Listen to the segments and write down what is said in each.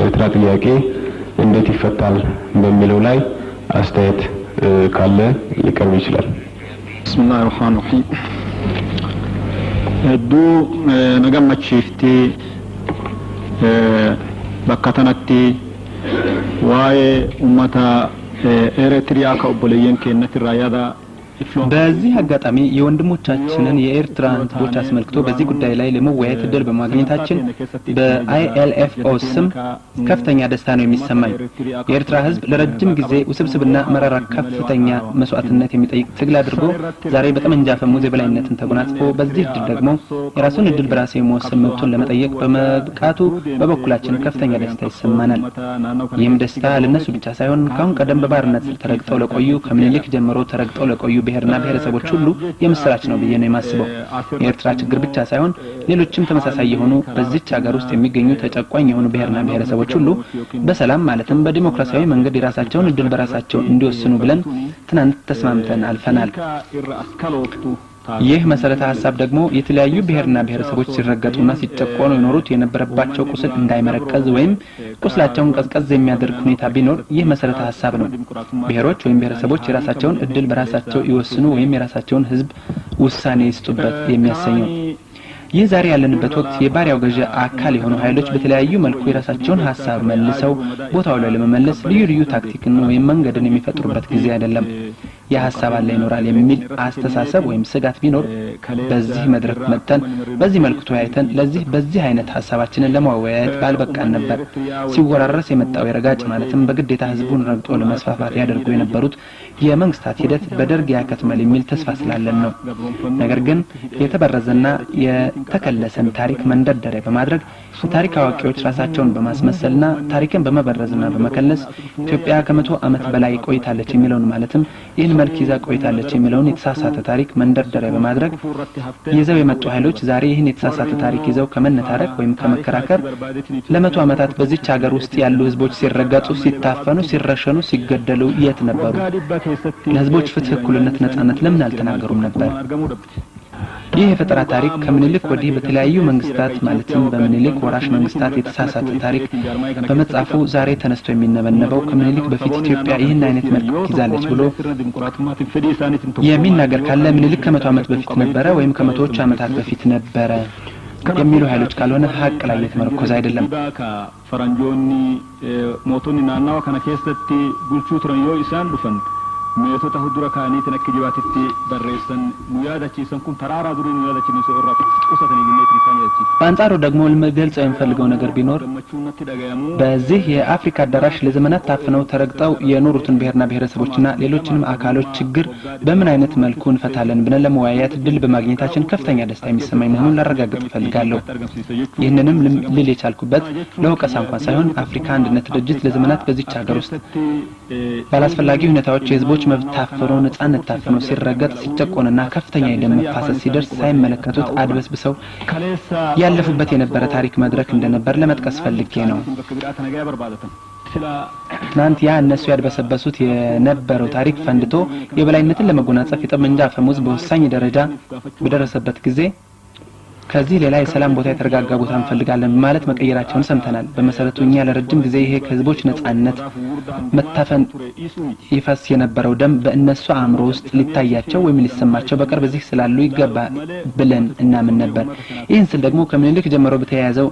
የኤርትራ ጥያቄ እንዴት ይፈታል በሚለው ላይ አስተያየት ካለ ሊቀርብ ይችላል። ብስሚላሂር ረህማኒር ረሂም ዱ ነገመችፍቲ በከተነቲ ዋይ ኡመታ ኤርትሪያ ከኦቦለየን ከነት ራያዳ በዚህ አጋጣሚ የወንድሞቻችንን የኤርትራ ህዝቦች አስመልክቶ በዚህ ጉዳይ ላይ ለመወያየት እድል በማግኘታችን በአይኤልኤፍኦ ስም ከፍተኛ ደስታ ነው የሚሰማኝ። የኤርትራ ህዝብ ለረጅም ጊዜ ውስብስብና መራራ ከፍተኛ መስዋዕትነት የሚጠይቅ ትግል አድርጎ ዛሬ በጠመንጃ አፈሙዝ የበላይነትን ተጎናጽፎ በዚህ እድል ደግሞ የራሱን እድል በራሱ የመወሰን መብቱን ለመጠየቅ በመብቃቱ በበኩላችን ከፍተኛ ደስታ ይሰማናል። ይህም ደስታ ለነሱ ብቻ ሳይሆን ካሁን ቀደም በባርነት ተረግጠው ለቆዩ ከምኒልክ ጀምሮ ተረግጠው ለቆዩ ብሔርና ብሔረሰቦች ሁሉ የምስራች ነው ብዬ ነው የማስበው። የኤርትራ ችግር ብቻ ሳይሆን ሌሎችም ተመሳሳይ የሆኑ በዚህች ሀገር ውስጥ የሚገኙ ተጨቋኝ የሆኑ ብሔርና ብሔረሰቦች ሁሉ በሰላም ማለትም በዲሞክራሲያዊ መንገድ የራሳቸውን እድል በራሳቸው እንዲወስኑ ብለን ትናንት ተስማምተን አልፈናል። ይህ መሰረተ ሐሳብ ደግሞ የተለያዩ ብሔርና ብሔረሰቦች ሲረገጡና ሲጨቆኑ የኖሩት የነበረባቸው ቁስል እንዳይመረቀዝ ወይም ቁስላቸውን ቀዝቀዝ የሚያደርግ ሁኔታ ቢኖር ይህ መሰረተ ሐሳብ ነው። ብሔሮች ወይም ብሔረሰቦች የራሳቸውን እድል በራሳቸው ይወስኑ ወይም የራሳቸውን ህዝብ ውሳኔ ይስጡበት የሚያሰኘው። ይህ ዛሬ ያለንበት ወቅት የባሪያው ገዢ አካል የሆኑ ኃይሎች በተለያዩ መልኩ የራሳቸውን ሐሳብ መልሰው ቦታው ላይ ለመመለስ ልዩ ልዩ ታክቲክን ወይም መንገድን የሚፈጥሩበት ጊዜ አይደለም። የሐሳብ አለ ይኖራል የሚል አስተሳሰብ ወይም ስጋት ቢኖር በዚህ መድረክ መተን በዚህ መልኩ ተወያይተን በዚህ አይነት ሐሳባችንን ለማወያየት ባልበቃን ነበር። ሲወራረስ የመጣው የረጋጭ ማለትም በግዴታ ህዝቡን ረግጦ ለመስፋፋት ያደርጉ የነበሩት የመንግስታት ሂደት በደርግ ያከትማል የሚል ተስፋ ስላለን ነው። ነገር ግን የተበረዘና የተከለሰን ታሪክ መንደርደሪያ በማድረግ ታሪክ አዋቂዎች ራሳቸውን በማስመሰልና ታሪክን በመበረዝና በመከለስ ኢትዮጵያ ከ100 ዓመት በላይ ቆይታለች የሚለውን ማለትም ይህን መልክ ይዛ ቆይታለች የሚለውን የተሳሳተ ታሪክ መንደርደሪያ በማድረግ ይዘው የመጡ ኃይሎች ዛሬ ይህን የተሳሳተ ታሪክ ይዘው ከመነታረክ ወይም ከመከራከር ለ100 ዓመታት በዚች ሀገር ውስጥ ያሉ ህዝቦች ሲረገጡ፣ ሲታፈኑ፣ ሲረሸኑ፣ ሲገደሉ የት ነበሩ? ለህዝቦች ፍትህ፣ እኩልነት፣ ነጻነት ለምን አልተናገሩም ነበር? ይህ የፈጠራ ታሪክ ከምኒልክ ወዲህ በተለያዩ መንግስታት ማለትም በምኒልክ ወራሽ መንግስታት የተሳሳተ ታሪክ በመጻፉ ዛሬ ተነስቶ የሚነበነበው ከምኒልክ በፊት ኢትዮጵያ ይህን አይነት መልክ ይዛለች ብሎ የሚናገር ካለ ምኒልክ ከ100 ዓመት በፊት ነበረ ወይም ከመቶዎች ዓመታት በፊት ነበረ የሚሉ ኃይሎች ካልሆነ ሀቅ ላይ የተመረኮዘ አይደለም። ፈረንጆኒ ሞቶኒ ናናዋ ከነከሰቲ ጉልቹ ትረዮ ኢሳን ዱፈን ሜቶታ ሁዱራ ካኒ ተነክጂባትቲ በረሰን ሙያዳቺሰን ኩን ተራራ ዱሪ ሙያዳቺ ነው ሰራ ቁሰተኒ ግሜት ሪካኛቺ በአንጻሩ ደግሞ ለመግለጽ የምፈልገው ነገር ቢኖር በዚህ የአፍሪካ አዳራሽ ለዘመናት ታፍነው ተረግጠው የኖሩትን ብሔርና ብሔረሰቦችና ሌሎችንም አካሎች ችግር በምን አይነት መልኩ እንፈታለን ብለን ለመወያየት ድል በማግኘታችን ከፍተኛ ደስታ የሚሰማኝ መሆኑን ላረጋግጥ እፈልጋለሁ። ይህንንም ልል የቻልኩበት ለወቀሳ እንኳን ሳይሆን አፍሪካ አንድነት ድርጅት ለዘመናት በዚች ሀገር ውስጥ ባላስፈላጊ ሁኔታዎች የህዝቦች መብት ታፍኖ ነጻነት ታፍኖ ሲረገጥ ሲጨቆንና ከፍተኛ የደም መፋሰስ ሲደርስ ሳይመለከቱት አድበስብሰው ያለፉበት የነበረ ታሪክ መድረክ እንደነበር ለመጥቀስ ፈልጌ ነው። ትናንት ያ እነሱ ያድበሰበሱት የነበረው ታሪክ ፈንድቶ የበላይነትን ለመጎናጸፍ የጠመንጃ አፈሙዝ በወሳኝ ደረጃ በደረሰበት ጊዜ ከዚህ ሌላ የሰላም ቦታ የተረጋጋ ቦታ እንፈልጋለን ማለት መቀየራቸውን ሰምተናል። በመሰረቱ እኛ ለረጅም ጊዜ ይሄ ከህዝቦች ነጻነት መታፈን ይፈስ የነበረው ደም በእነሱ አእምሮ ውስጥ ሊታያቸው ወይም ሊሰማቸው በቅርብ እዚህ ስላሉ ይገባ ብለን እናምን ነበር። ይህን ስል ደግሞ ከምኒልክ ጀምሮ በተያያዘው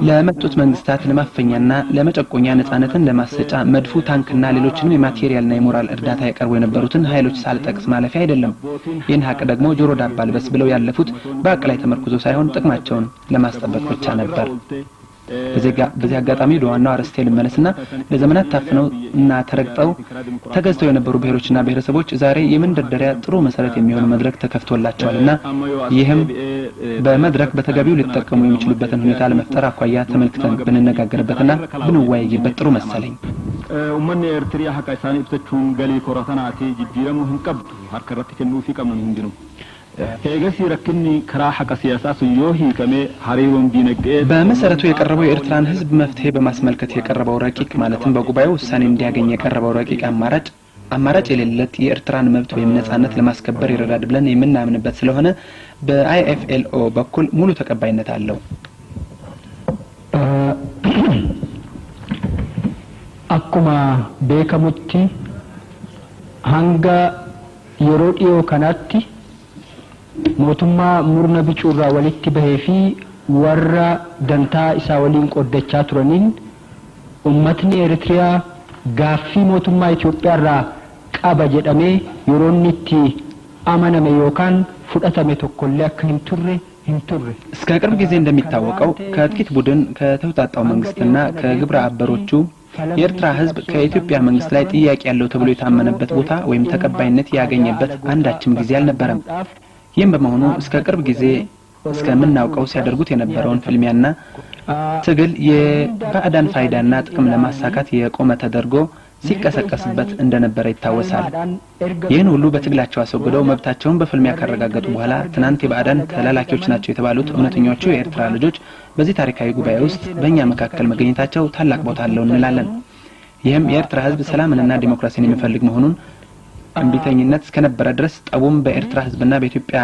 ለመጡት መንግስታት ለማፈኛና ለመጨቆኛ ነጻነትን ለማሰጫ መድፉ ታንክና ሌሎችንም የማቴሪያልና የሞራል እርዳታ ያቀርቡ የነበሩትን ኃይሎች ሳልጠቅስ ማለፊያ አይደለም። ይህን ሀቅ ደግሞ ጆሮ ዳባ ልበስ ብለው ያለፉት በሀቅ ላይ ተመርኩዞ ሳይሆን ጥቅማቸውን ለማስጠበቅ ብቻ ነበር። በዚህ አጋጣሚ ለዋናው አርዕስቴ ልመለስና ለዘመናት ታፍነው እና ተረግጠው ተገዝተው የነበሩ ብሔሮችና ብሔረሰቦች ዛሬ የመንደርደሪያ ጥሩ መሰረት የሚሆን መድረክ ተከፍቶላቸዋልና ይህም በመድረክ በተገቢው ሊጠቀሙ የሚችሉበትን ሁኔታ ለመፍጠር አኳያ ተመልክተን ብንነጋገርበትና ብንወያይበት ጥሩ መሰለኝ። ኡመን ኤርትሪያ ሀቃ ሳኒ ብተቹን ገሊ ኮራተናቲ ጅጅረሙ ህንቀብቱ ሀርከረት ከኑ ፊ ቀምን ህንድኑ ኤገሲ ረክኒ ክራ ሐቀ ሲያሳስ ዮሂ ከመ ሐሪሮን ዲነገ በመሰረቱ የቀረበው የኤርትራን ህዝብ መፍትሄ በማስመልከት የቀረበው ረቂቅ ማለትም በጉባኤው ውሳኔ እንዲያገኝ የቀረበው ረቂቅ አማራጭ የሌለት የኤርትራን መብት ወይም ነጻነት ለማስከበር ይረዳድ ብለን የምናምንበት ስለሆነ በአይኤፍኤልኦ በኩል ሙሉ ተቀባይነት አለው። akkuma beekamutti hanga yeroo dhiyoo kanatti mootummaa murna bicuurraa walitti bahee fi warra dantaa isaa waliin qoddachaa turaniin ummatni Eritiriyaa gaaffii mootummaa Itoophiyaarraa qaba jedhamee yeroo inni itti amaname yookaan fudhatame tokkollee akka hin turre እስከ ቅርብ ጊዜ እንደሚታወቀው ከጥቂት ቡድን ከተውጣጣው መንግስትና ከግብረ አበሮቹ የኤርትራ ህዝብ ከኢትዮጵያ መንግስት ላይ ጥያቄ ያለው ተብሎ የታመነበት ቦታ ወይም ተቀባይነት ያገኘበት አንዳችም ጊዜ አልነበረም። ይህም በመሆኑ እስከ ቅርብ ጊዜ እስከምናውቀው ሲያደርጉት የነበረውን ፍልሚያና ትግል የባዕዳን ፋይዳና ጥቅም ለማሳካት የቆመ ተደርጎ ሲቀሰቀስበት እንደነበረ ይታወሳል። ይህን ሁሉ በትግላቸው አስወግደው መብታቸውን በፍልሚያ ካረጋገጡ በኋላ ትናንት የባዕዳን ተላላኪዎች ናቸው የተባሉት እውነተኞቹ የኤርትራ ልጆች በዚህ ታሪካዊ ጉባኤ ውስጥ በእኛ መካከል መገኘታቸው ታላቅ ቦታ አለው እንላለን። ይህም የኤርትራ ህዝብ ሰላምንና ዲሞክራሲን የሚፈልግ መሆኑን እምቢተኝነት እስከነበረ ድረስ ጠቡም በኤርትራ ህዝብና በኢትዮጵያ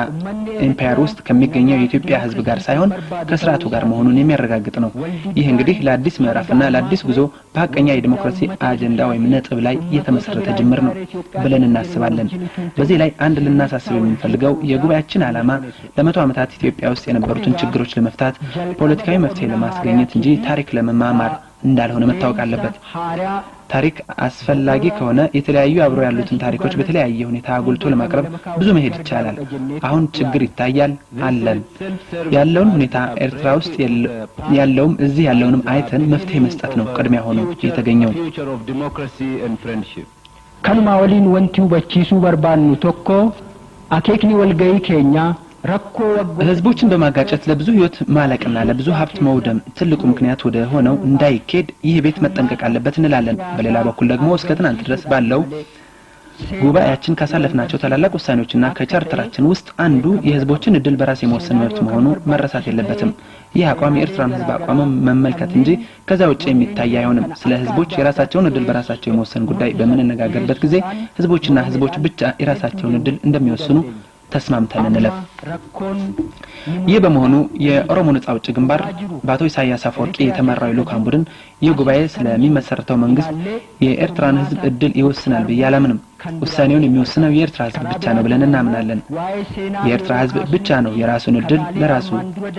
ኤምፓየር ውስጥ ከሚገኘው የኢትዮጵያ ህዝብ ጋር ሳይሆን ከስርዓቱ ጋር መሆኑን የሚያረጋግጥ ነው። ይህ እንግዲህ ለአዲስ ምዕራፍና ለአዲስ ጉዞ በሐቀኛ የዲሞክራሲ አጀንዳ ወይም ነጥብ ላይ የተመሰረተ ጅምር ነው ብለን እናስባለን። በዚህ ላይ አንድ ልናሳስብ የምንፈልገው የጉባኤያችን ዓላማ ለመቶ ዓመታት ኢትዮጵያ ውስጥ የነበሩትን ችግሮች ለመፍታት ፖለቲካዊ መፍትሄ ለማስገኘት እንጂ ታሪክ ለመማማር እንዳልሆነ መታወቅ አለበት። ታሪክ አስፈላጊ ከሆነ የተለያዩ አብሮ ያሉትን ታሪኮች በተለያየ ሁኔታ አጉልቶ ለማቅረብ ብዙ መሄድ ይቻላል። አሁን ችግር ይታያል አለን ያለውን ሁኔታ ኤርትራ ውስጥ ያለውም እዚህ ያለውንም አይተን መፍትሄ መስጠት ነው ቅድሚያ ሆኖ የተገኘው። ከንማ ወሊን ወንቲው በቺሱ በርባኑ ቶኮ አኬክኒ ወልገይ ኬኛ ህዝቦችን በማጋጨት ለብዙ ህይወት ማለቅና ለብዙ ሀብት መውደም ትልቁ ምክንያት ወደ ሆነው እንዳይኬድ ይህ ቤት መጠንቀቅ አለበት እንላለን። በሌላ በኩል ደግሞ እስከ ትናንት ድረስ ባለው ጉባኤያችን ካሳለፍናቸው ታላላቅ ውሳኔዎችና ከቻርተራችን ውስጥ አንዱ የህዝቦችን እድል በራስ የመወሰን መብት መሆኑ መረሳት የለበትም። ይህ አቋም የኤርትራን ህዝብ አቋም መመልከት እንጂ ከዛ ውጪ የሚታይ አይሆንም። ስለ ህዝቦች የራሳቸውን እድል በራሳቸው የመወሰን ጉዳይ በመነጋገርበት ጊዜ ህዝቦችና ህዝቦች ብቻ የራሳቸውን እድል እንደሚወስኑ ተስማምተን እንለፍ። ይህ በመሆኑ የኦሮሞ ነጻ አውጪ ግንባር በአቶ ኢሳያስ አፈወርቂ የተመራው ልኡካን ቡድን የጉባኤ ስለሚመሰረተው መንግስት የኤርትራን ህዝብ እድል ይወስናል ብዬ አላምንም። ውሳኔውን የሚወስነው የኤርትራ ህዝብ ብቻ ነው ብለን እናምናለን። የኤርትራ ህዝብ ብቻ ነው የራሱን እድል ለራሱ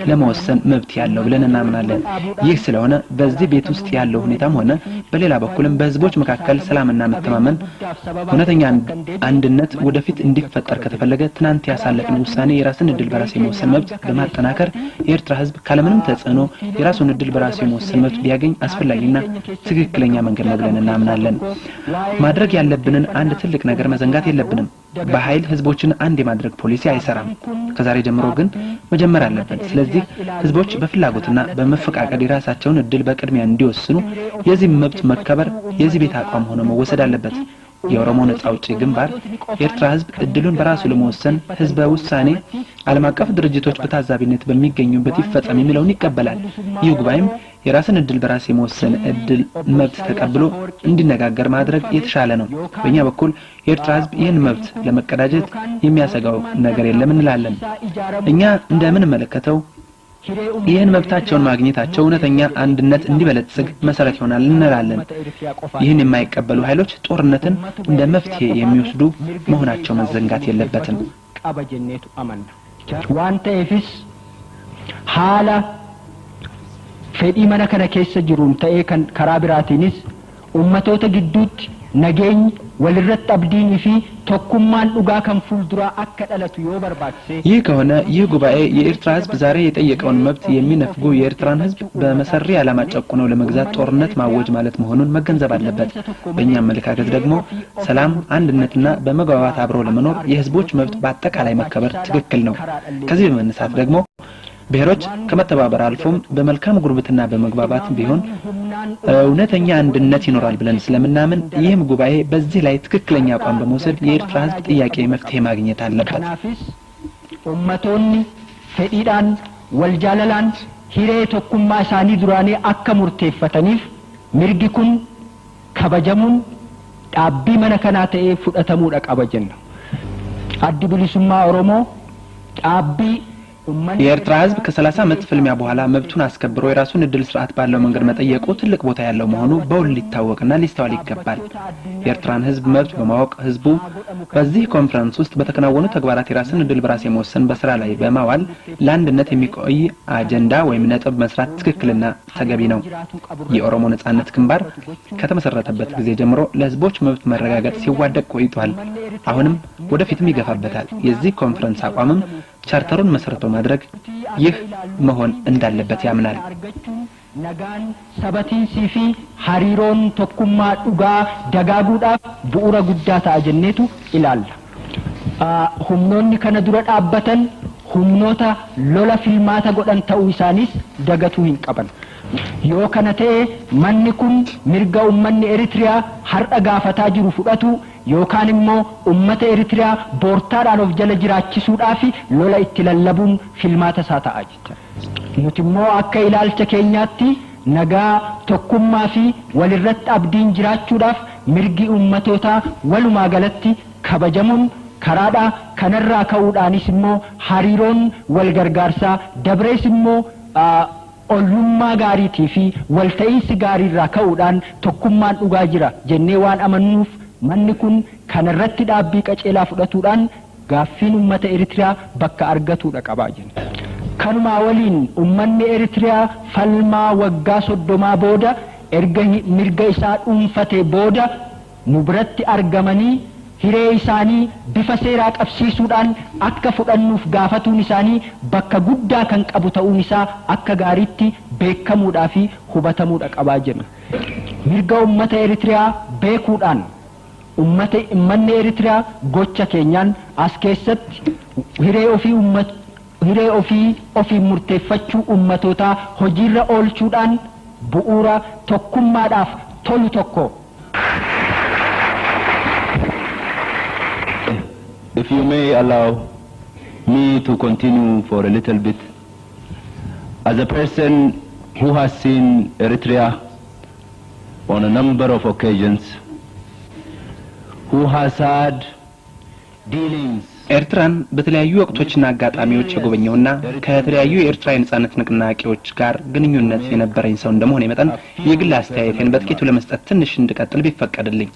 ለመወሰን መብት ያለው ብለን እናምናለን። ይህ ስለሆነ በዚህ ቤት ውስጥ ያለው ሁኔታም ሆነ በሌላ በኩልም በህዝቦች መካከል ሰላምና መተማመን እውነተኛ አንድነት ወደፊት እንዲፈጠር ከተፈለገ ትናንት ያሳለፍነው ውሳኔ የራስን እድል በራስ የመወሰን መብት በማጠናከር የኤርትራ ህዝብ ካለምንም ተጽዕኖ የራሱን እድል በራስ የመወሰን መብት ቢያገኝ አስፈላጊና ትክክለኛ መንገድ ነው ብለን እናምናለን። ማድረግ ያለብንን አንድ ትልቅ ነገር መዘንጋት የለብንም። በኃይል ህዝቦችን አንድ የማድረግ ፖሊሲ አይሰራም። ከዛሬ ጀምሮ ግን መጀመር አለበት። ስለዚህ ህዝቦች በፍላጎትና በመፈቃቀድ የራሳቸውን እድል በቅድሚያ እንዲወስኑ የዚህ መብት መከበር የዚህ ቤት አቋም ሆኖ መወሰድ አለበት። የኦሮሞ ነጻ አውጪ ግንባር የኤርትራ ህዝብ እድሉን በራሱ ለመወሰን ህዝበ ውሳኔ ዓለም አቀፍ ድርጅቶች በታዛቢነት በሚገኙበት ይፈጸም የሚለውን ይቀበላል። ይህ ጉባኤም የራስን እድል በራስ የመወሰን እድል መብት ተቀብሎ እንዲነጋገር ማድረግ የተሻለ ነው። በእኛ በኩል የኤርትራ ህዝብ ይህን መብት ለመቀዳጀት የሚያሰጋው ነገር የለም እንላለን። እኛ እንደምን መለከተው ይህን መብታቸውን ማግኘታቸው እውነተኛ አንድነት እንዲበለጽግ መሰረት ይሆናል እንላለን። ይህን የማይቀበሉ ኃይሎች ጦርነትን እንደ መፍትሄ የሚወስዱ መሆናቸው መዘንጋት የለበትም። ዋንተ ኤፊስ ሐላ ፌዲ መነከነ ከሰ ጅሩን ተኤ ከራብራቲኒስ ኡመቶተ ግዱት ነገኝ ወልረት አብዲኒ ፊ ተኩማን ዱጋ ከንፉልዱራ አከደለቱ ይወበርባክሴ ይህ ከሆነ ይህ ጉባኤ የኤርትራ ህዝብ ዛሬ የጠየቀውን መብት የሚነፍጉ የኤርትራን ህዝብ በመሰሪ ዓላማ ጨቁነው ለመግዛት ጦርነት ማወጅ ማለት መሆኑን መገንዘብ አለበት። በእኛ አመለካከት ደግሞ ሰላም፣ አንድነትና በመግባባት አብረው ለመኖር የህዝቦች መብት በአጠቃላይ መከበር ትክክል ነው። ከዚህ በመነሳት ደግሞ ብሔሮች ከመተባበር አልፎም በመልካም ጉርብትና በመግባባት ቢሆን እውነተኛ አንድነት ይኖራል ብለን ስለምናምን ይህም ጉባኤ በዚህ ላይ ትክክለኛ አቋም በመውሰድ የኤርትራ ህዝብ ጥያቄ መፍትሄ ማግኘት አለበት። ኡመቶኒ ፌዲዳን ወልጃለላን ሂሬ ተኩማ ሳኒ ዱራኔ አከሙርቴፈተኒፍ ሚርጊኩን ከበጀሙን ዳቢ መነከናተ ፉደተሙ ደቀበጀን አዲ ብሊሱማ ኦሮሞ ዳቢ የኤርትራ ህዝብ ከ30 ዓመት ፍልሚያ በኋላ መብቱን አስከብሮ የራሱን እድል ስርዓት ባለው መንገድ መጠየቁ ትልቅ ቦታ ያለው መሆኑ በውል ሊታወቅና ሊስተዋል ይገባል። የኤርትራን ህዝብ መብት በማወቅ ህዝቡ በዚህ ኮንፈረንስ ውስጥ በተከናወኑ ተግባራት የራስን እድል በራስ የመወሰን በስራ ላይ በማዋል ለአንድነት የሚቆይ አጀንዳ ወይም ነጥብ መስራት ትክክልና ተገቢ ነው። የኦሮሞ ነጻነት ግንባር ከተመሰረተበት ጊዜ ጀምሮ ለህዝቦች መብት መረጋገጥ ሲዋደቅ ቆይቷል። አሁንም ወደፊትም ይገፋበታል። የዚህ ኮንፈረንስ አቋምም ቻርተሩን መሰረት በማድረግ ይህ መሆን እንዳለበት ያምናል። ነጋን ሰበቲንሲ ፊ ሀሪሮን ቶኩማ ዱጋ ደጋጉዳፍ ቡኡረ ጉዳታ አጀኔቱ ይላል። ሁምኖኒ ከነ ዱረ ዳበተን ሁምኖታ ሎላ ፊልማታ ጎዳን ተኡ ኢሳኒስ ደገቱ ሂንቀበን yoo kana ta'e manni kun mirga ummanni Eritrea har'a gaafataa jiru fudhatu yookaan immoo ummata Eritrea boortaadhaan of jala jiraachisuudhaaf lola itti lallabuun filmaata isaa ta'a jecha. Nuti immoo akka ilaalcha keenyaatti nagaa tokkummaa fi walirratti abdiin jiraachuudhaaf mirgi ummatootaa walumaa galatti kabajamuun karaadha kanarraa ka'uudhaanis immoo hariiroon wal gargaarsaa dabrees immoo ollummaa gaariitii fi walta'iinsi gaariirraa ka'uudhaan tokkummaan dhugaa jira jennee waan amannuuf manni kun kanarratti dhaabbii qaceelaa fudhatuudhaan gaaffiin ummata Eritrea bakka argatuudha qabaa jenna. Kanumaa waliin ummanni Eritrea falmaa waggaa 30 booda erga mirga isaa dhuunfatee booda nu biratti argamanii hiree isaanii bifa seeraa qabsiisuudhaan akka fudhannuuf gaafatuun isaanii bakka guddaa kan qabu ta'uun isaa akka gaariitti beekamuudhaa fi hubatamuudha qabaa jenna. Mirga ummata Eritrea beekuudhaan ummanni Eritrea gocha keenyaan as keessatti hiree ofii murteeffachuu ummatootaa hojiirra oolchuudhaan bu'uura tokkummaadhaaf tolu tokko. If you may allow me to continue for a little bit, as a person who has seen Eritrea on a number of occasions, who has had dealings ኤርትራን በተለያዩ ወቅቶችና አጋጣሚዎች የጎበኘውና ከተለያዩ የኤርትራ የነጻነት ንቅናቄዎች ጋር ግንኙነት የነበረኝ ሰው እንደመሆነ መጠን የግል አስተያየቴን በጥቂቱ ለመስጠት ትንሽ እንድቀጥል ቢፈቀድልኝ።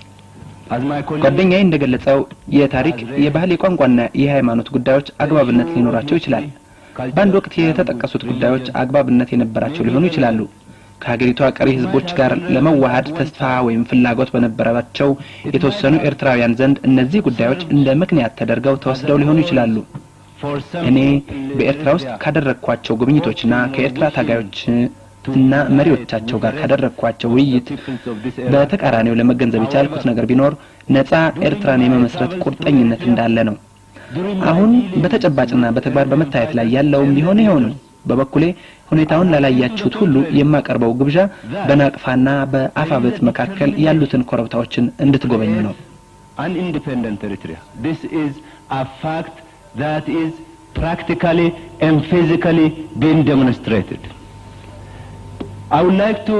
ጓደኛዬ እንደገለጸው የታሪክ የባህል የቋንቋና የሃይማኖት ጉዳዮች አግባብነት ሊኖራቸው ይችላል። በአንድ ወቅት የተጠቀሱት ጉዳዮች አግባብነት የነበራቸው ሊሆኑ ይችላሉ። ከሀገሪቷ ቀሪ ህዝቦች ጋር ለመዋሃድ ተስፋ ወይም ፍላጎት በነበራቸው የተወሰኑ ኤርትራውያን ዘንድ እነዚህ ጉዳዮች እንደ ምክንያት ተደርገው ተወስደው ሊሆኑ ይችላሉ። እኔ በኤርትራ ውስጥ ካደረኳቸው ጉብኝቶችና ከኤርትራ ታጋዮች እና መሪዎቻቸው ጋር ካደረኳቸው ውይይት በተቃራኒው ለመገንዘብ የቻልኩት ነገር ቢኖር ነፃ ኤርትራን የመመስረት ቁርጠኝነት እንዳለ ነው። አሁን በተጨባጭና በተግባር በመታየት ላይ ያለውም ቢሆን ይሄው ነው። በበኩሌ ሁኔታውን ላላያችሁት ሁሉ የማቀርበው ግብዣ በናቅፋና በአፋበት መካከል ያሉትን ኮረብታዎችን እንድትጎበኙ ነው። An independent Eritrea. This is a fact that is practically and physically being demonstrated. I would like to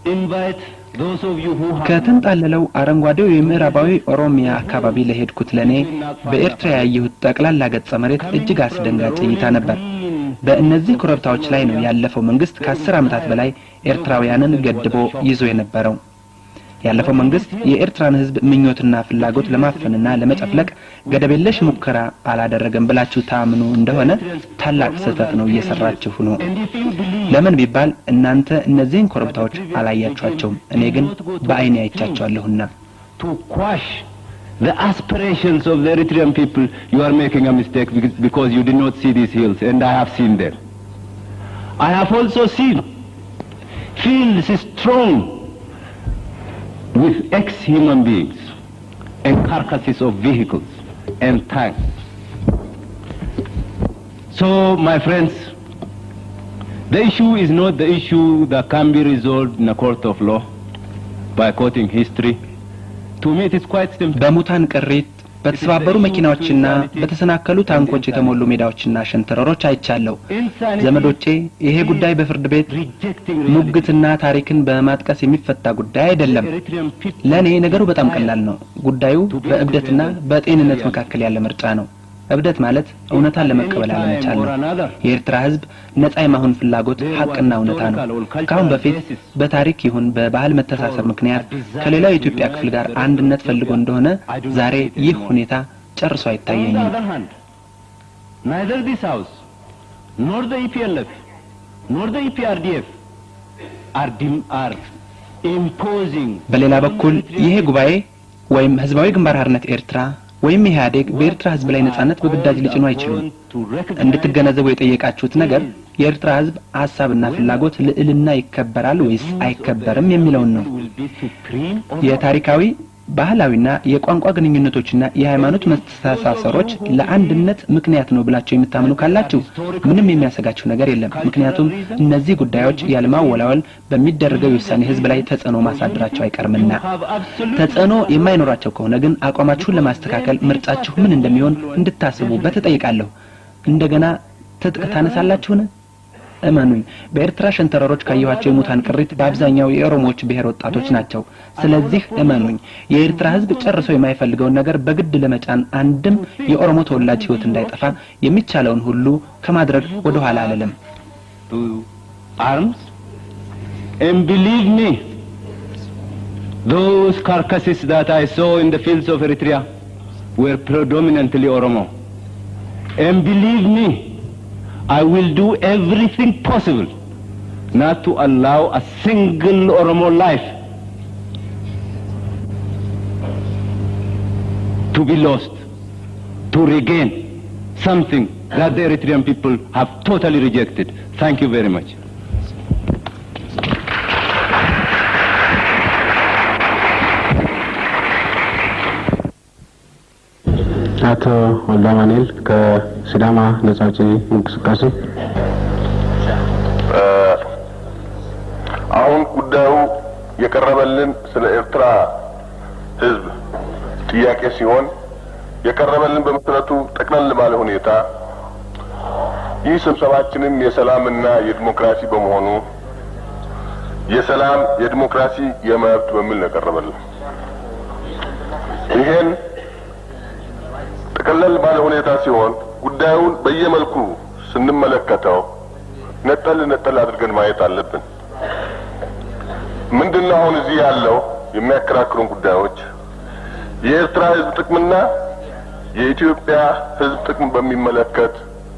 invite those of you who have ከተንጣለለው አረንጓዴው የምዕራባዊ ኦሮሚያ አካባቢ ለሄድኩት ለኔ በኤርትራ ያየሁት ጠቅላላ ገጸ መሬት እጅግ አስደንጋጭ እይታ ነበር። በእነዚህ ኮረብታዎች ላይ ነው ያለፈው መንግስት ከ10 ዓመታት በላይ ኤርትራውያንን ገድቦ ይዞ የነበረው። ያለፈው መንግስት የኤርትራን ህዝብ ምኞትና ፍላጎት ለማፈንና ለመጨፍለቅ ገደበለሽ ሙከራ አላደረገም ብላችሁ ታምኑ እንደሆነ ታላቅ ስህተት ነው እየሰራችሁ ነው። ለምን ቢባል እናንተ እነዚህን ኮረብታዎች አላያችኋቸውም፣ እኔ ግን በአይኔ አይቻቸዋለሁና። to quash the aspirations of the Eritrean people, you are making a mistake because you did not see these hills, and I have seen them. I have also seen fields strong with ex-human beings and carcasses of vehicles and tanks. So, my friends, the issue is not the issue that can be resolved in a court of law by quoting history. To me it is quite simple. በሙታን ቅሪት በተሰባበሩ መኪናዎችና በተሰናከሉ ታንኮች የተሞሉ ሜዳዎችና ሸንተረሮች አይቻለው። ዘመዶቼ ይሄ ጉዳይ በፍርድ ቤት ሙግትና ታሪክን በማጥቀስ የሚፈታ ጉዳይ አይደለም። ለኔ ነገሩ በጣም ቀላል ነው። ጉዳዩ በእብደትና በጤንነት መካከል ያለ ምርጫ ነው። እብደት ማለት እውነታን ለመቀበል አለመቻል ነው። የኤርትራ ህዝብ ነፃ የመሆን ፍላጎት ሐቅና እውነታ ነው። ካሁን በፊት በታሪክ ይሁን በባህል መተሳሰብ ምክንያት ከሌላው የኢትዮጵያ ክፍል ጋር አንድነት ፈልጎ እንደሆነ ዛሬ ይህ ሁኔታ ጨርሶ አይታየኝም። Neither this house nor the EPLF nor the EPRDF are imposing በሌላ በኩል ይሄ ጉባኤ ወይም ህዝባዊ ግንባር ሓርነት ኤርትራ ወይም ኢህአዴግ በኤርትራ ህዝብ ላይ ነፃነት በግዳጅ ሊጭኑ አይችሉም። እንድትገነዘቡ የጠየቃችሁት ነገር የኤርትራ ህዝብ ሐሳብና ፍላጎት ልዕልና ይከበራል ወይስ አይከበርም የሚለውን ነው። የታሪካዊ ባህላዊና የቋንቋ ግንኙነቶችና የሃይማኖት መስተሳሰሮች ለአንድነት ምክንያት ነው ብላችሁ የምታምኑ ካላችሁ ምንም የሚያሰጋችሁ ነገር የለም። ምክንያቱም እነዚህ ጉዳዮች ያለማወላወል በሚደረገው የውሳኔ ህዝብ ላይ ተጽዕኖ ማሳደራቸው አይቀርምና። ተጽዕኖ የማይኖራቸው ከሆነ ግን አቋማችሁን ለማስተካከል ምርጫችሁ ምን እንደሚሆን እንድታስቡበት እጠይቃለሁ። እንደገና ትጥቅ ታነሳላችሁን? እመኑኝ በኤርትራ ሸንተረሮች ካየኋቸው የሙታን ቅሪት በአብዛኛው የኦሮሞዎች ብሔር ወጣቶች ናቸው። ስለዚህ እመኑኝ የኤርትራ ህዝብ ጨርሶ የማይፈልገውን ነገር በግድ ለመጫን አንድም የኦሮሞ ተወላጅ ህይወት እንዳይጠፋ የሚቻለውን ሁሉ ከማድረግ ወደ ኋላ አልልም። arms and believe me, those carcasses that I saw in the fields of Eritrea were predominantly Oromo, and believe me, I will do everything possible not to allow a single Oromo life to be lost, to regain something that the Eritrean people have totally rejected. Thank you very much. አቶ ወልደማኔል ከሲዳማ ነጻ አውጪ እንቅስቃሴ አሁን ጉዳዩ የቀረበልን ስለ ኤርትራ ህዝብ ጥያቄ ሲሆን የቀረበልን በመሰረቱ ጠቅለል ባለ ሁኔታ ይህ ስብሰባችንም የሰላምና የዲሞክራሲ በመሆኑ የሰላም የዲሞክራሲ የመብት በሚል ነው የቀረበልን። ይሄን ጠቅለል ባለ ሁኔታ ሲሆን ጉዳዩን በየመልኩ ስንመለከተው ነጠል አድርገን ማየት አለብን። ምንድነው አሁን እዚህ ያለው የሚያከራክሩን ጉዳዮች የኤርትራ ህዝብ ጥቅምና የኢትዮጵያ ህዝብ ጥቅም በሚመለከት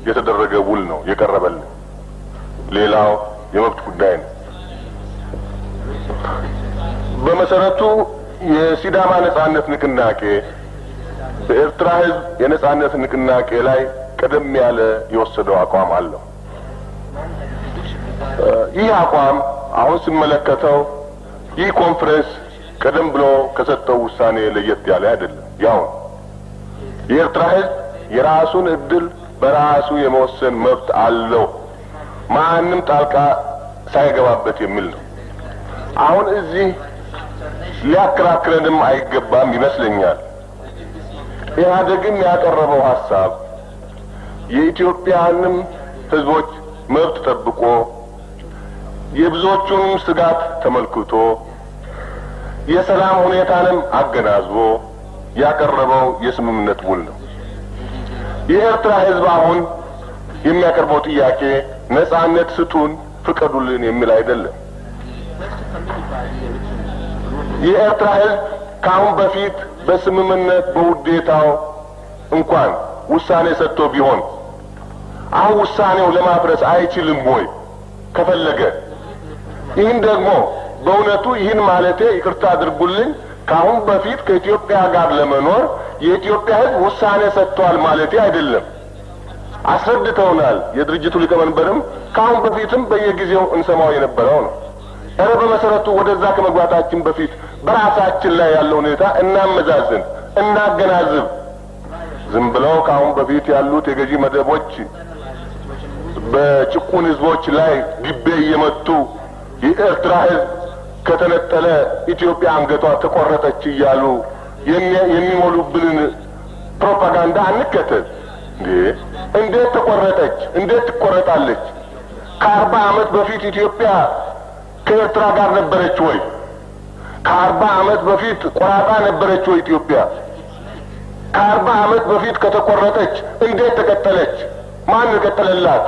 የተደረገ ውል ነው የቀረበልን። ሌላው የመብት ጉዳይ ነው። በመሰረቱ የሲዳማ ነጻነት ንቅናቄ በኤርትራ ህዝብ የነጻነት ንቅናቄ ላይ ቀደም ያለ የወሰደው አቋም አለው። ይህ አቋም አሁን ስንመለከተው ይህ ኮንፈረንስ ቀደም ብሎ ከሰጠው ውሳኔ ለየት ያለ አይደለም። ያው የኤርትራ ህዝብ የራሱን እድል በራሱ የመወሰን መብት አለው ማንም ጣልቃ ሳይገባበት የሚል ነው። አሁን እዚህ ሊያከራክረንም አይገባም ይመስለኛል። ኢህአዴግም ያቀረበው ሐሳብ የኢትዮጵያንም ህዝቦች መብት ጠብቆ የብዙዎቹን ስጋት ተመልክቶ የሰላም ሁኔታንም አገናዝቦ ያቀረበው የስምምነት ውል ነው። የኤርትራ ህዝብ አሁን የሚያቀርበው ጥያቄ ነጻነት ስጡን ፍቀዱልን የሚል አይደለም። የኤርትራ ህዝብ ካሁን በፊት በስምምነት በውዴታው እንኳን ውሳኔ ሰጥቶ ቢሆን አሁን ውሳኔው ለማፍረስ አይችልም ወይ ከፈለገ? ይህን ደግሞ በእውነቱ ይህን ማለቴ ይቅርታ አድርጉልኝ ካሁን በፊት ከኢትዮጵያ ጋር ለመኖር የኢትዮጵያ ህዝብ ውሳኔ ሰጥቷል ማለቴ አይደለም። አስረድተውናል። የድርጅቱ ሊቀመንበርም ካሁን በፊትም በየጊዜው እንሰማው የነበረው ነው። በመሰረቱ ወደዛ ከመግባታችን በፊት በራሳችን ላይ ያለው ሁኔታ እናመዛዝን፣ እናገናዝብ። ዝም ብለው ካሁን በፊት ያሉት የገዢ መደቦች በጭቁን ህዝቦች ላይ ግቤ እየመቱ የኤርትራ ህዝብ ከተነጠለ ኢትዮጵያ አንገቷ ተቆረጠች እያሉ የሚሞሉብንን ፕሮፓጋንዳ አንከተል። እንዴት ተቆረጠች? እንዴት ትቆረጣለች? ከ40 ዓመት በፊት ኢትዮጵያ ከኤርትራ ጋር ነበረች ወይ? ከ40 ዓመት በፊት ቆራጣ ነበረች ወይ ኢትዮጵያ? ከ40 ዓመት በፊት ከተቆረጠች እንዴት ተቀጠለች? ማን የቀጠለላት?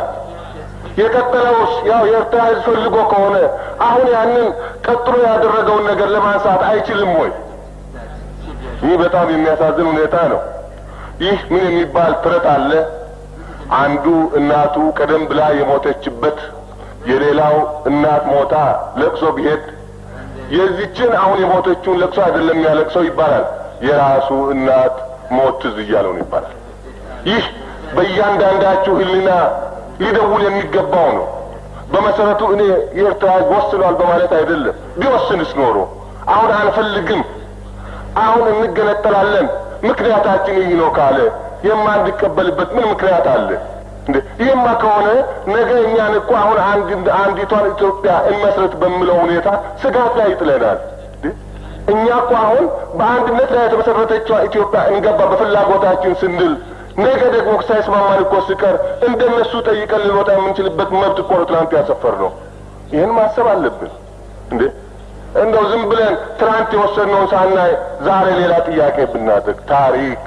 የቀጠለውስ ያው የኤርትራ ህዝብ ፈልጎ ከሆነ አሁን ያንን ቀጥሎ ያደረገውን ነገር ለማንሳት አይችልም ወይ? ይህ በጣም የሚያሳዝን ሁኔታ ነው። ይህ ምን የሚባል ተረት አለ? አንዱ እናቱ ቀደም ብላ የሞተችበት የሌላው እናት ሞታ ለቅሶ ቢሄድ የዚችን አሁን የሞተችውን ለቅሶ አይደለም ያለቅሰው ይባላል። የራሱ እናት ሞት ትዝ እያለው ነው ይባላል። ይህ በእያንዳንዳችሁ ህሊና ሊደውል የሚገባው ነው። በመሰረቱ እኔ የኤርትራ ወስኗል በማለት አይደለም። ቢወስንስ ኖሮ አሁን አንፈልግም፣ አሁን እንገነጠላለን፣ ምክንያታችን ይህ ነው ካለ የማንቀበልበት ምን ምክንያት አለ እንዴ? ይህማ ከሆነ ነገ እኛን እኮ አሁን አንዲቷን ኢትዮጵያ እንመስረት በሚለው ሁኔታ ስጋት ላይ ይጥለናል። እኛ እኮ አሁን በአንድነት ላይ የተመሰረተችው ኢትዮጵያ እንገባ በፍላጎታችን ስንል ነገ ደግሞ ሳይስማማን እኮ ሲቀር እንደነሱ ጠይቀን ልንወጣ የምንችልበት መብት እኮ ነው ትናንት ያሰፈርነው። ይህን ማሰብ አለብን እንዴ። እንደው ዝም ብለን ትናንት የወሰድነውን ሳናይ ዛሬ ሌላ ጥያቄ ብናደርግ ታሪክ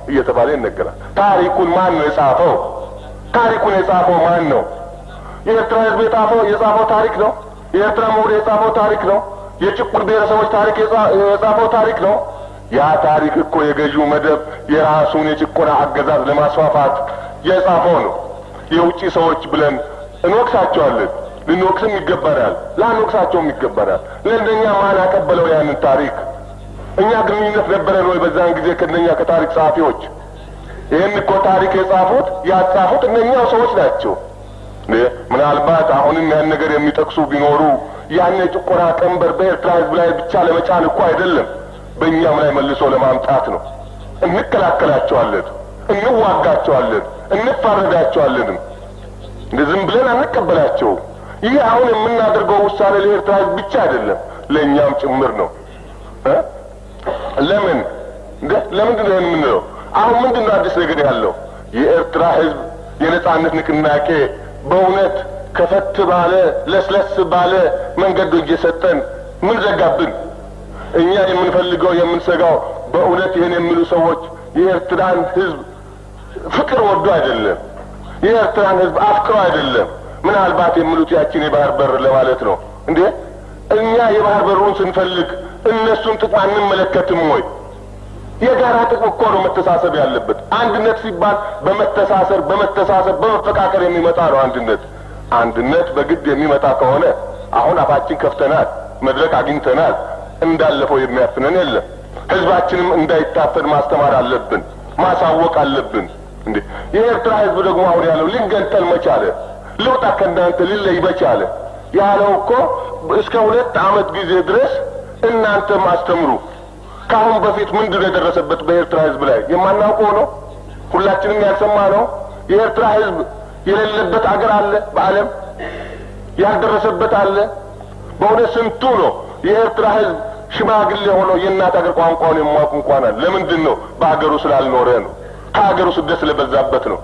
እየተባለ ይነገራል። ታሪኩን ማን ነው የጻፈው? ታሪኩን የጻፈው ማን ነው? የኤርትራ ህዝብ የጻፈው ታሪክ ነው? የኤርትራ ምሁር የጻፈው ታሪክ ነው? የጭቁን ብሔረሰቦች ታሪክ የጻፈው ታሪክ ነው? ያ ታሪክ እኮ የገዢው መደብ የራሱን የጭቆና አገዛዝ ለማስፋፋት የጻፈው ነው። የውጪ ሰዎች ብለን እንወቅሳቸዋለን። ልንወቅስም ይገባናል፣ ላንወቅሳቸውም ይገባናል። ለእንደኛ ማን አቀበለው ያንን ታሪክ? እኛ ግንኙነት ነበረን ወይ በዛን ጊዜ ከእነኛ ከታሪክ ጸሐፊዎች? ይህን እኮ ታሪክ ያጻፉት እነኛው ሰዎች ናቸው። ምናልባት አሁንም ያን ነገር የሚጠቅሱ ቢኖሩ ያን የጭቆና ቀንበር በኤርትራ ህዝብ ላይ ብቻ ለመጫን እኮ አይደለም፣ በእኛም ላይ መልሶ ለማምጣት ነው። እንከላከላቸዋለን፣ እንዋጋቸዋለን፣ እንፋረዳቸዋለንም። ዝም ብለን አንቀበላቸውም። ይህ አሁን የምናደርገው ውሳኔ ለኤርትራ ህዝብ ብቻ አይደለም፣ ለእኛም ጭምር ነው። ለምንድን ነው የምንለው? አሁን ምንድን ነው አዲስ ነገር ያለው? የኤርትራ ህዝብ የነጻነት ንቅናቄ በእውነት ከፈት ባለ ለስለስ ባለ መንገድ እየሰጠን ምን ዘጋብን? እኛ የምንፈልገው የምንሰጋው በእውነት ይህን የሚሉ ሰዎች የኤርትራን ህዝብ ፍቅር ወዶ አይደለም፣ የኤርትራን ህዝብ አፍቅሮ አይደለም። ምናልባት የሚሉት ያችን የባህር በር ለማለት ነው እንዴ? እኛ የባህር በሩን ስንፈልግ እነሱን ጥቅም አንመለከትም ወይ? የጋራ ጥቅም እኮ ነው መተሳሰብ ያለበት። አንድነት ሲባል በመተሳሰር በመፈቃቀር የሚመጣ ነው አንድነት በግድ የሚመጣ ከሆነ አሁን አፋችን ከፍተናል፣ መድረክ አግኝተናል፣ እንዳለፈው የሚያፍነን የለም። ህዝባችንም እንዳይታፈን ማስተማር አለብን፣ ማሳወቅ አለብን። እንዴ የኤርትራ ህዝብ ደግሞ አሁን ያለው ሊገንጠል መቻለ፣ ልውጣ ከእናንተ ሊለይ መቻለ ያለው እኮ እስከ 2 ዓመት ጊዜ ድረስ እናንተም አስተምሩ። ከአሁን በፊት ምንድን የደረሰበት በኤርትራ ህዝብ ላይ የማናውቀው ነው፣ ሁላችንም ያልሰማ ነው። የኤርትራ ህዝብ የሌለበት አገር አለ በዓለም? ያልደረሰበት አለ? በእውነት ስንቱ ነው የኤርትራ ህዝብ ሽማግሌ ሆኖ የእናት አገር ቋንቋውን የማውቅ እንኳን አለ። ለምንድን ነው? በአገሩ ስላልኖረ ነው፣ ከአገሩ ስደት ስለበዛበት ነው።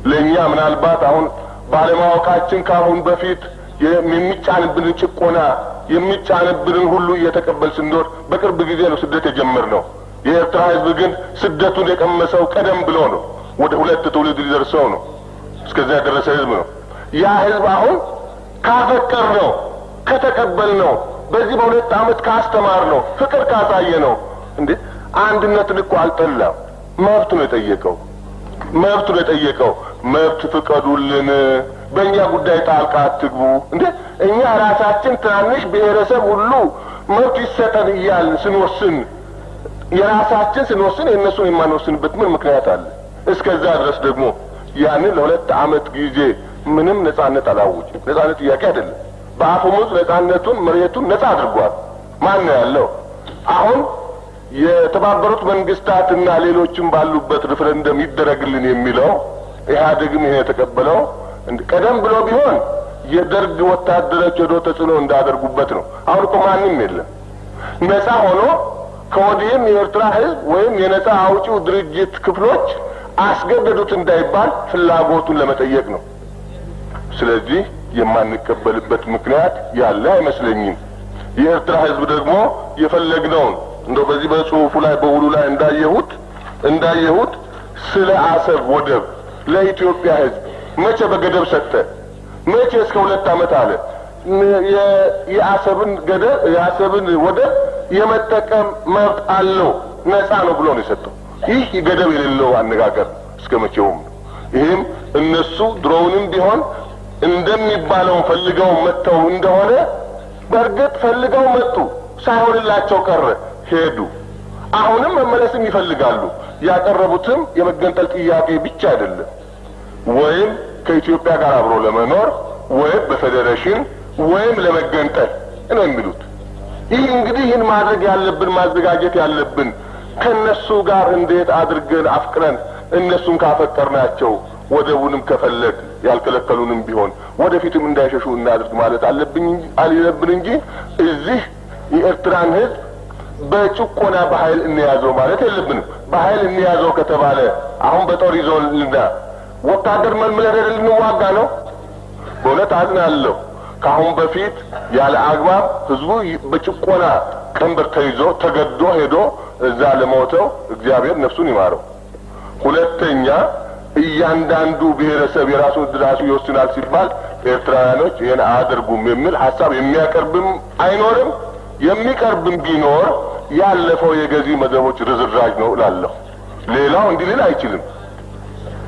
ለእኛ ምናልባት አሁን ባለማወቃችን ከአሁን በፊት የሚጫንብንን ጭቆና የሚጫንብንን ሁሉ እየተቀበል ስንኖር በቅርብ ጊዜ ነው ስደት የጀመርነው። የኤርትራ ህዝብ ግን ስደቱን የቀመሰው ቀደም ብሎ ነው፣ ወደ 2 ትውልድ ሊደርሰው ነው። እስከዚያ የደረሰ ህዝብ ነው። ያ ህዝብ አሁን ካፈቀር ነው፣ ከተቀበል ነው፣ በዚህ በ2 ዓመት ካስተማር ነው፣ ፍቅር ካሳየ ነው። እንዴ አንድነትን እኮ አልጠላም፣ መብቱ ነው የጠየቀው። መብት ፍቀዱልን፣ በእኛ ጉዳይ ጣልቃ አትግቡ። እንዴ እኛ ራሳችን ትናንሽ ብሔረሰብ ሁሉ መብት ይሰጠን እያልን ስንወስን የራሳችን ስንወስን የእነሱን የማንወስንበት ምን ምክንያት አለ? እስከዛ ድረስ ደግሞ ያንን ለ2 ዓመት ጊዜ ምንም ነጻነት አላወጅም። ነጻነት ጥያቄ አይደለም። በአፈሙዝ ነጻነቱን መሬቱን ነጻ አድርጓል። ማን ነው ያለው? አሁን የተባበሩት መንግስታትና ሌሎችም ባሉበት ሪፈረንደም ይደረግልን የሚለው ኢህአዴግም ይሄን የተቀበለው ቀደም ብሎ ቢሆን የደርግ ወታደሮች ወደ ተጽዕኖ እንዳደርጉበት ነው። አሁን እኮ ማንም የለም። ነጻ ሆኖ ከወዲህም የኤርትራ ህዝብ ወይም የነጻ አውጪው ድርጅት ክፍሎች አስገደዱት እንዳይባል ፍላጎቱን ለመጠየቅ ነው። ስለዚህ የማንቀበልበት ምክንያት ያለ አይመስለኝም። የኤርትራ ህዝብ ደግሞ የፈለግነውን እንደው በዚህ በጽሁፉ ላይ በውሉ ላይ እንዳየሁት እንዳየሁት ስለ አሰብ ወደብ ለኢትዮጵያ ህዝብ መቼ በገደብ ሰጠ? መቼ እስከ 2 ዓመት አለ? የአሰብን ገደብ የአሰብን ወደብ የመጠቀም መብት አለው ነፃ ነው ብሎ ነው የሰጠው። ይህ ገደብ የሌለው አነጋገር እስከ መቼውም። ይህም እነሱ ድሮውንም ቢሆን እንደሚባለው ፈልገው መጥተው እንደሆነ በእርግጥ ፈልገው መጡ፣ ሳይሆንላቸው ቀረ፣ ሄዱ። አሁንም መመለስም ይፈልጋሉ። ያቀረቡትም የመገንጠል ጥያቄ ብቻ አይደለም፣ ወይም ከኢትዮጵያ ጋር አብሮ ለመኖር ወይም በፌዴሬሽን ወይም ለመገንጠል ነው የሚሉት። ይህ እንግዲህ ይህን ማድረግ ያለብን ማዘጋጀት ያለብን ከነሱ ጋር እንዴት አድርገን አፍቅረን እነሱን ካፈቀርናቸው ወደቡንም ከፈለግ ያልከለከሉንም ቢሆን ወደፊትም እንዳይሸሹ እናድርግ ማለት አለብን እንጂ እዚህ የኤርትራን ህዝብ በጭቆና በኃይል እንያዘው ማለት የለብንም። በኃይል እንያዘው ከተባለ አሁን በጦር ይዞልና ወታደር መልምለን ልንዋጋ ነው። በእውነት አዝናለሁ። ከአሁን በፊት ያለ አግባብ ህዝቡ በጭቆና ቀንበር ተይዞ ተገዶ ሄዶ እዛ ለሞተው እግዚአብሔር ነፍሱን ይማረው። ሁለተኛ እያንዳንዱ ብሔረሰብ የራሱን ድራሱ ይወስናል ሲባል ኤርትራውያኖች ይሄን አያደርጉም የሚል ሐሳብ የሚያቀርብም አይኖርም። የሚቀርብም ቢኖር ያለፈው የገዢ መደቦች ርዝራዥ ነው እላለሁ። ሌላው እንዲህ ሊል አይችልም።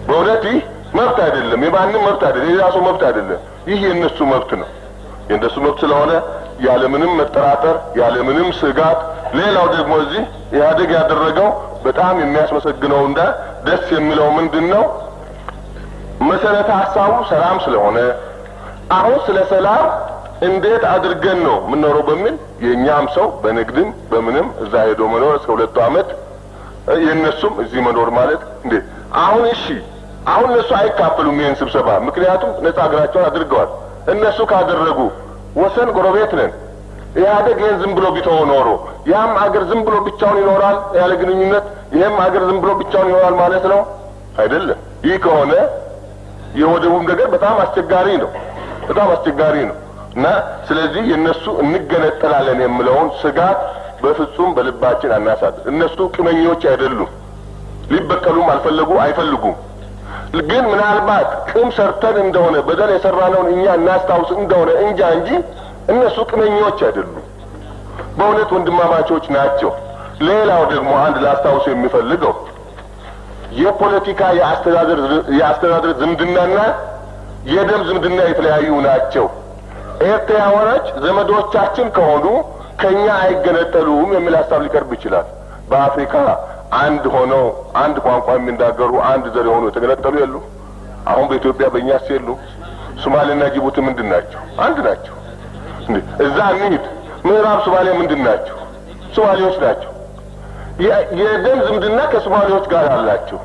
በእውነት ይህ መብት አይደለም፣ የማንም መብት አይደለም፣ የራሱ መብት አይደለም። ይህ የእነሱ መብት ነው። የእነሱ መብት ስለሆነ ያለምንም መጠራጠር ያለምንም ስጋት። ሌላው ደግሞ እዚህ ኢህአዴግ ያደረገው በጣም የሚያስመሰግነውና ደስ የሚለው ምንድነው? መሰረተ ሐሳቡ ሰላም ስለሆነ አሁን ስለ ሰላም እንዴት አድርገን ነው ምንኖረው በሚል የኛም ሰው በንግድም በምንም እዛ ሄዶ መኖር እስከ 2 ዓመት የነሱም እዚህ መኖር ማለት እንዴ አሁን እሺ አሁን እነሱ አይካፈሉም ይሄን ስብሰባ፣ ምክንያቱም ነፃ አገራቸውን አድርገዋል። እነሱ ካደረጉ ወሰን ጎረቤት ነን። ኢህአዴግ ይሄን ዝም ብሎ ቢተው ኖሮ ያም አገር ዝም ብሎ ብቻውን ይኖራል ያለ ግንኙነት፣ ይሄም አገር ዝም ብሎ ብቻውን ይኖራል ማለት ነው አይደለም። ይህ ከሆነ የወደቡም ነገር በጣም አስቸጋሪ ነው፣ በጣም አስቸጋሪ ነው። እና ስለዚህ የነሱ እንገነጠላለን የሚለውን ስጋት በፍጹም በልባችን አናሳድር። እነሱ ቅመኞች አይደሉም፣ ሊበቀሉም አይፈልጉም። ግን ምናልባት ቅም ሰርተን እንደሆነ በደል የሰራነውን እኛ እናስታውስ እንደሆነ እንጂ እነሱ ቅመኞች አይደሉም፣ በእውነት ወንድማማቾች ናቸው። ሌላው ደግሞ አንድ ላስታውስ የሚፈልገው የፖለቲካ የአስተዳደር ዝምድናና የደም ዝምድና የተለያዩ ናቸው። ኤርትራውያኖች ዘመዶቻችን ከሆኑ ከኛ አይገነጠሉም የሚል ሀሳብ ሊቀርብ ይችላል። በአፍሪካ አንድ ሆነው አንድ ቋንቋ የሚናገሩ አንድ ዘር የሆኑ የተገነጠሉ የሉ? አሁን በኢትዮጵያ በእኛስ የሉ? ሶማሌና ጅቡቲ ምንድን ናቸው? አንድ ናቸው። እዛ እንሂድ፣ ምዕራብ ሶማሌ ምንድን ናቸው? ሶማሌዎች ናቸው። የደም ዝምድና ከሶማሌዎች ጋር አላቸው።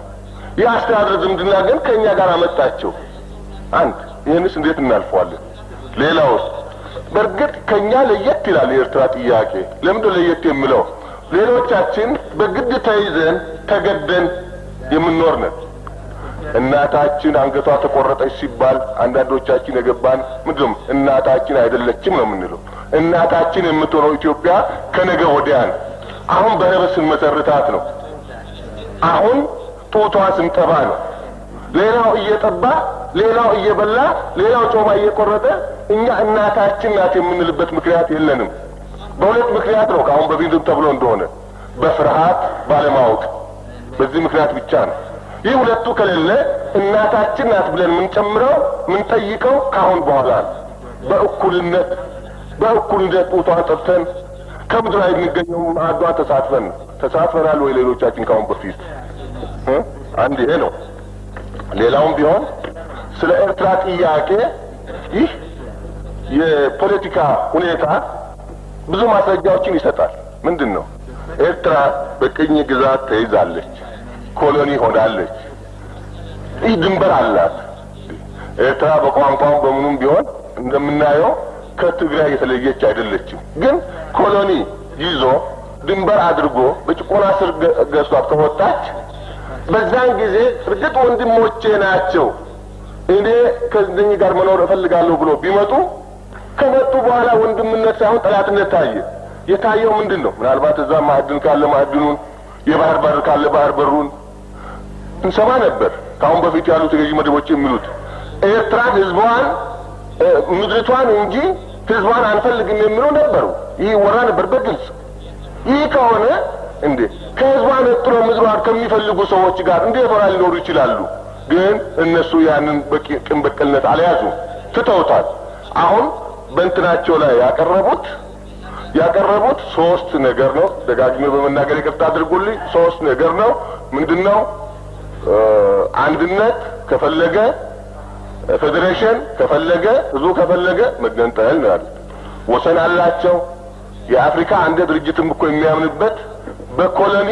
የአስተዳደር ዝምድና ግን ከኛ ጋር አመጣቸው። አንድ ይህንስ እንዴት እናልፈዋለን? ሌላውስ በእርግጥ ከኛ ለየት ይላል የኤርትራ ጥያቄ። ለምንድን ለየት የሚለው? ሌሎቻችን በግድ ተይዘን ተገደን የምንኖር ነን። እናታችን አንገቷ ተቆረጠች ሲባል አንዳንዶቻችን የገባን ምንድነው እናታችን አይደለችም ነው የምንለው። እናታችን የምትሆነው ኢትዮጵያ ከነገ ወዲያ ነው። አሁን በህብስ መሰረታት ነው። አሁን ጡቷ ስንጠባ ነው። ሌላው እየጠባ ሌላው እየበላ ሌላው ጮማ እየቆረጠ እኛ እናታችን ናት የምንልበት ምክንያት የለንም። በሁለት ምክንያት ነው ካሁን በፊትም ተብሎ እንደሆነ በፍርሃት ባለማወቅ፣ በዚህ ምክንያት ብቻ ነው። ይህ ሁለቱ ከሌለ እናታችን ናት ብለን ምንጨምረው ምንጠይቀው ካሁን በኋላ በእኩልነት ጡቷን ጠብተን ከምድር ላይ የሚገኘው ማዕዷ ተሳትፈናል ወይ ሌሎቻችን ካሁን በፊት? አንድ ይሄ ነው። ሌላውም ቢሆን ስለ ኤርትራ ጥያቄ ይህ የፖለቲካ ሁኔታ ብዙ ማስረጃዎችን ይሰጣል። ምንድነው? ኤርትራ በቅኝ ግዛት ተይዛለች፣ ኮሎኒ ሆናለች። ይህ ድንበር አላት። ኤርትራ በቋንቋው በምኑም ቢሆን እንደምናየው ከትግራይ የተለየች አይደለችም። ግን ኮሎኒ ይዞ ድንበር አድርጎ በጭቆና ስር ገዝቷት ከወጣች በዛን ጊዜ እርግጥ ወንድሞቼ ናቸው እኔ ከዚህ ጋር መኖር እፈልጋለሁ ብሎ ቢመጡ ከመጡ በኋላ ወንድምነት ሳይሆን ጠላትነት ታየ። የታየው ምንድነው? ምናልባት እዛ ማዕድን ካለ ማዕድኑን የባህር በር ካለ ባህር በሩን እንሰማ ነበር። ካሁን በፊት ያሉት ገዢ መደቦች የሚሉት ኤርትራን ህዝቧን ምድሪቷን እንጂ ህዝቧን አንፈልግም የሚሉ ነበሩ። ይህ ወራ ነበር በግልጽ። ይህ ከሆነ እንዴ ከህዝቧ ነጥሎ ምድሯን ከሚፈልጉ ሰዎች ጋር እንዴት ወራ ሊኖሩ ይችላሉ? ግን እነሱ ያንን በቂም በቀልነት አልያዙም፣ ትተውታል። አሁን በእንትናቸው ላይ ያቀረቡት ሶስት ነገር ነው። ደጋግሜ በመናገር ይቅርታ አድርጉልኝ። ሶስት ነገር ነው። ምንድነው? አንድነት ከፈለገ፣ ፌዴሬሽን ከፈለገ፣ ህዝቡ ከፈለገ መገንጠል ነው ያሉት። ወሰን አላቸው። የአፍሪካ አንድ ድርጅትም እኮ የሚያምንበት በኮሎኒ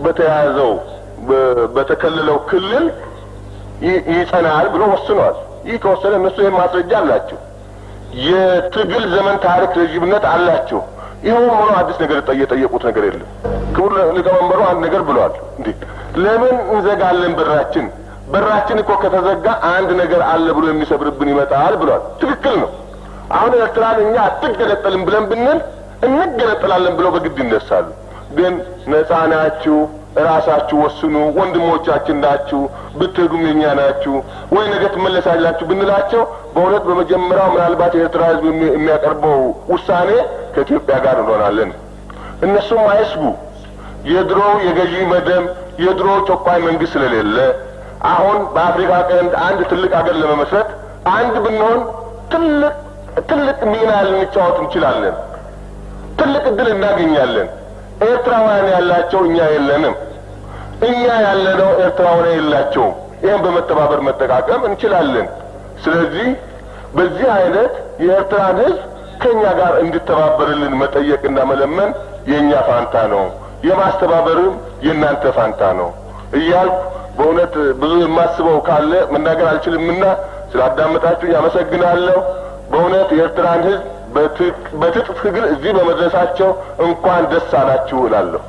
በተያዘው በተከለለው ክልል ይጸናል ብሎ ወስኗል። ይህ ከወሰነ እነሱ ይህን ማስረጃ አላቸው። የትግል ዘመን ታሪክ ረጅምነት አላቸው። ይኸው ሆኖ አዲስ ነገር የጠየቁት ነገር የለም። ክቡር ሊቀመንበሩ አንድ ነገር ብለዋል። እንዴ ለምን እንዘጋለን በራችን እኮ ከተዘጋ አንድ ነገር አለ ብሎ የሚሰብርብን ይመጣል ብለዋል። ትክክል ነው። አሁን ኤርትራን እኛ አትገነጠልም ብለን ብንል እንገነጠላለን ብለው በግድ ይነሳሉ። ግን ነፃ ናችሁ፣ ራሳችሁ ወስኑ፣ ወንድሞቻችን ናችሁ፣ ብትሄዱም የኛ ናችሁ ወይ ነገ ትመለሳላችሁ ብንላቸው በእውነት በመጀመሪያው ምናልባት የኤርትራ ህዝብ የሚያቀርበው ውሳኔ ከኢትዮጵያ ጋር እንሆናለን። እነሱም አይስጉ። የድሮ የገዢ መደብ የድሮ ጨቋኝ መንግስት ስለሌለ አሁን በአፍሪካ ቀንድ አንድ ትልቅ ሀገር ለመመስረት አንድ ብንሆን ትልቅ ሚና ልንጫወት እንችላለን። ትልቅ እድል እናገኛለን። ኤርትራውያን ያላቸው እኛ የለንም። እኛ ያለነው ኤርትራውያን የላቸውም። ይህን በመተባበር መጠቃቀም እንችላለን። ስለዚህ በዚህ አይነት የኤርትራን ህዝብ ከኛ ጋር እንድተባበርልን መጠየቅና መለመን የኛ ፋንታ ነው። የማስተባበርም የእናንተ ፋንታ ነው እያልኩ በእውነት ብዙ የማስበው ካለ መናገር አልችልምና ስላዳመጣችሁ ያመሰግናለሁ። በእውነት የኤርትራን ህዝብ በትጥቅ ትግል እዚህ በመድረሳቸው እንኳን ደስ አላችሁ እላለሁ።